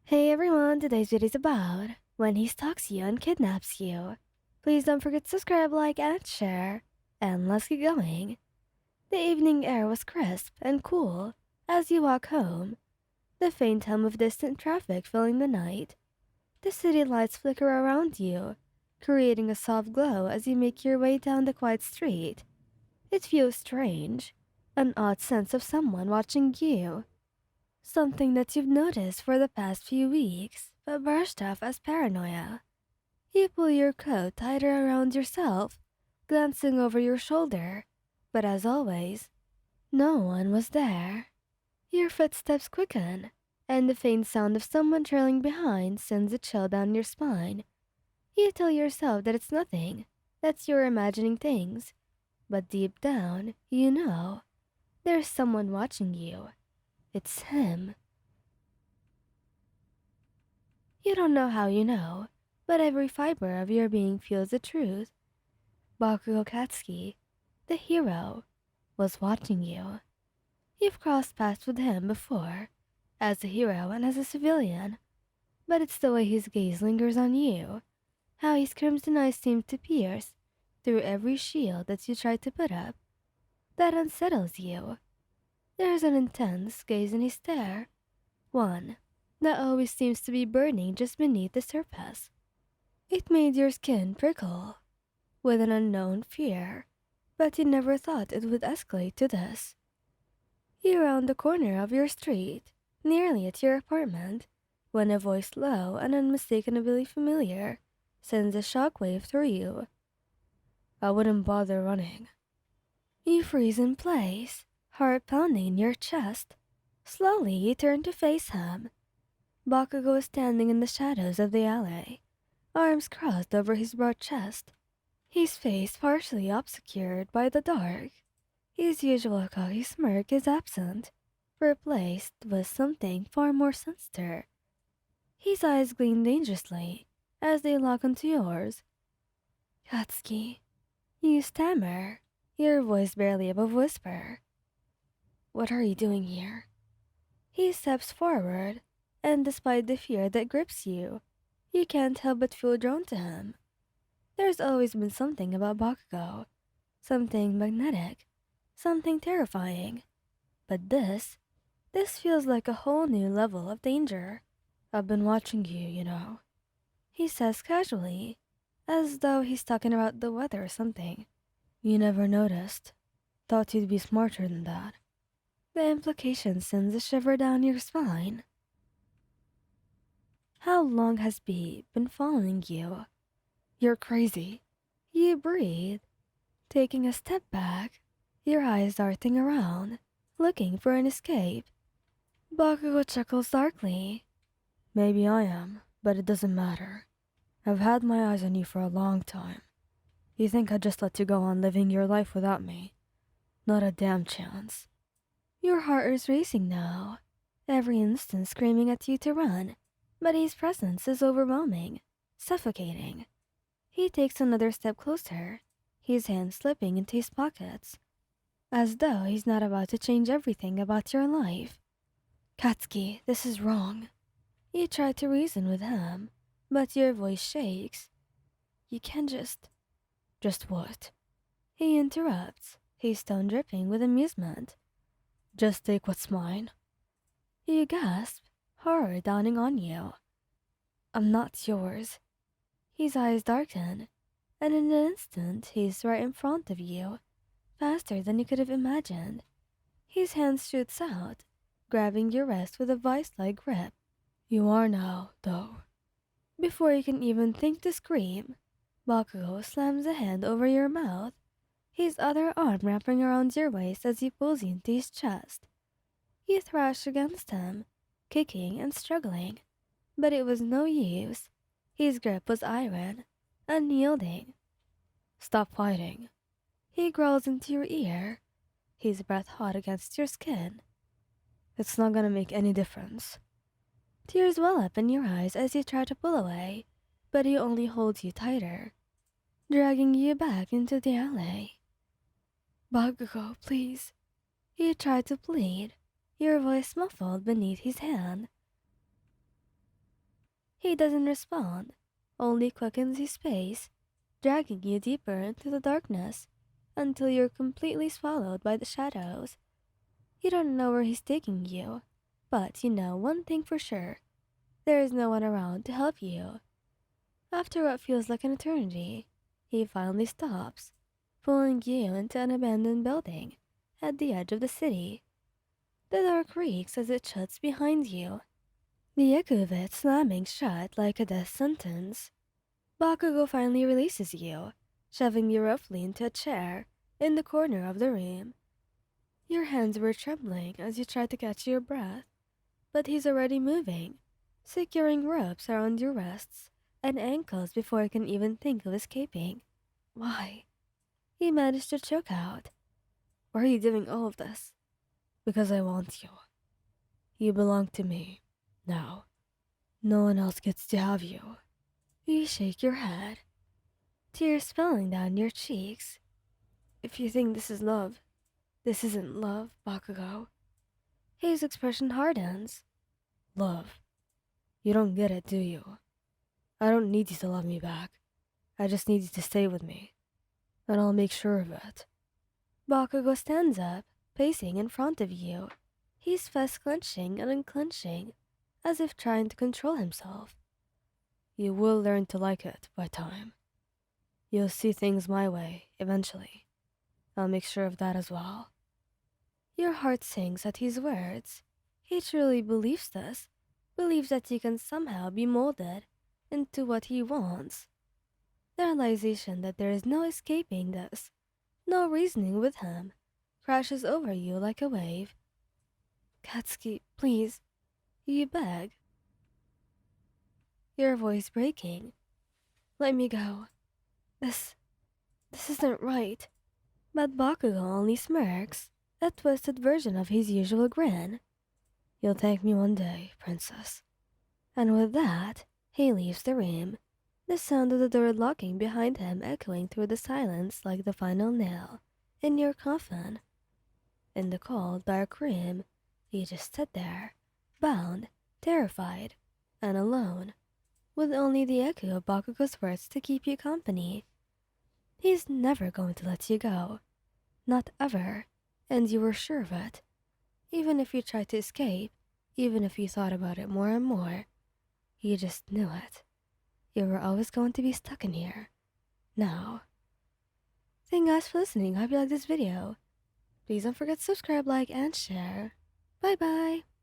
Hey everyone, today's video is about when he stalks you and kidnaps you. Please don't forget to subscribe, like, and share. And let's get going. The evening air was crisp and cool as you walk home, the faint hum of distant traffic filling the night. The city lights flicker around you, creating a soft glow as you make your way down the quiet street. It feels strange, an odd sense of someone watching you. Something that you've noticed for the past few weeks, but brushed off as paranoia. You pull your coat tighter around yourself, glancing over your shoulder, but as always, no one was there. Your footsteps quicken, and the faint sound of someone trailing behind sends a chill down your spine. You tell yourself that it's nothing, that you're imagining things, but deep down, you know, there's someone watching you. It's him. You don't know how you know, but every fiber of your being feels the truth. Bakugou, the hero, was watching you. You've crossed paths with him before, as a hero and as a civilian, but it's the way his gaze lingers on you, how his crimson eyes seem to pierce through every shield that you try to put up, that unsettles you. There's an intense gaze in his stare, one that always seems to be burning just beneath the surface. It made your skin prickle with an unknown fear, but you never thought it would escalate to this. You round the corner of your street, nearly at your apartment, when a voice low and unmistakably familiar sends a shockwave through you. I wouldn't bother running. You freeze in place, heart pounding in your chest. Slowly you turn to face him. Bakugou is standing in the shadows of the alley, arms crossed over his broad chest, his face partially obscured by the dark. His usual cocky smirk is absent, replaced with something far more sinister. His eyes gleam dangerously as they lock onto yours. Katsuki, you stammer, your voice barely above whisper. What are you doing here? He steps forward, and despite the fear that grips you, you can't help but feel drawn to him. There's always been something about Bakugou, something magnetic, something terrifying. But this feels like a whole new level of danger. I've been watching you, he says casually, as though he's talking about the weather or something. You never noticed. Thought you'd be smarter than that. The implication sends a shiver down your spine. How long has B been following you? You're crazy. You breathe, taking a step back, your eyes darting around, looking for an escape. Bakugo chuckles darkly. Maybe I am, but it doesn't matter. I've had my eyes on you for a long time. You think I'd just let you go on living your life without me? Not a damn chance. Your heart is racing now, every instant screaming at you to run, but his presence is overwhelming, suffocating. He takes another step closer, his hands slipping into his pockets, as though he's not about to change everything about your life. Katsuki, this is wrong. You try to reason with him, but your voice shakes. You can't just... Just what? He interrupts, his tone dripping with amusement. Just take what's mine. You gasp, horror dawning on you. I'm not yours. His eyes darken, and in an instant he's right in front of you, faster than you could have imagined. His hand shoots out, grabbing your wrist with a vice-like grip. You are now, though. Before you can even think to scream, Bakugo slams a hand over your mouth, his other arm wrapping around your waist as he pulls you into his chest. You thrash against him, kicking and struggling, but it was no use. His grip was iron, unyielding. Stop fighting. He growls into your ear, his breath hot against your skin. It's not gonna make any difference. Tears well up in your eyes as you try to pull away, but he only holds you tighter, dragging you back into the alley. Bakugo, please. You try to plead, your voice muffled beneath his hand. He doesn't respond, only quickens his pace, dragging you deeper into the darkness until you're completely swallowed by the shadows. You don't know where he's taking you, but you know one thing for sure: there is no one around to help you. After what feels like an eternity, he finally stops, pulling you into an abandoned building at the edge of the city. The door creaks as it shuts behind you, the echo of it slamming shut like a death sentence. Bakugou finally releases you, shoving you roughly into a chair in the corner of the room. Your hands were trembling as you tried to catch your breath, but he's already moving, securing ropes around your wrists and ankles before you can even think of escaping. Why? He managed to choke out. Why are you doing all of this? Because I want you. You belong to me. Now, no one else gets to have you. You shake your head, tears spilling down your cheeks. If you think this is love, this isn't love, Bakugou. His expression hardens. Love. You don't get it, do you? I don't need you to love me back. I just need you to stay with me, and I'll make sure of it. Bakugo stands up, pacing in front of you, his fist clenching and unclenching, as if trying to control himself. You will learn to like it by time. You'll see things my way, eventually. I'll make sure of that as well. Your heart sinks at his words. He truly believes this, believes that you can somehow be molded into what he wants. The realization that there is no escaping this, no reasoning with him, crashes over you like a wave. Katsuki, please, you beg, your voice breaking. Let me go. This isn't right. But Bakugo only smirks, a twisted version of his usual grin. You'll thank me one day, princess. And with that, he leaves the room, the sound of the door locking behind him echoing through the silence like the final nail in your coffin. In the cold, dark room, you just sit there, bound, terrified, and alone, with only the echo of Bakugo's words to keep you company. He's never going to let you go. Not ever, and you were sure of it. Even if you tried to escape, even if you thought about it more and more, you just knew it. You were always going to be stuck in here. Now. Thank you guys for listening. I hope you liked this video. Please don't forget to subscribe, like, and share. Bye bye.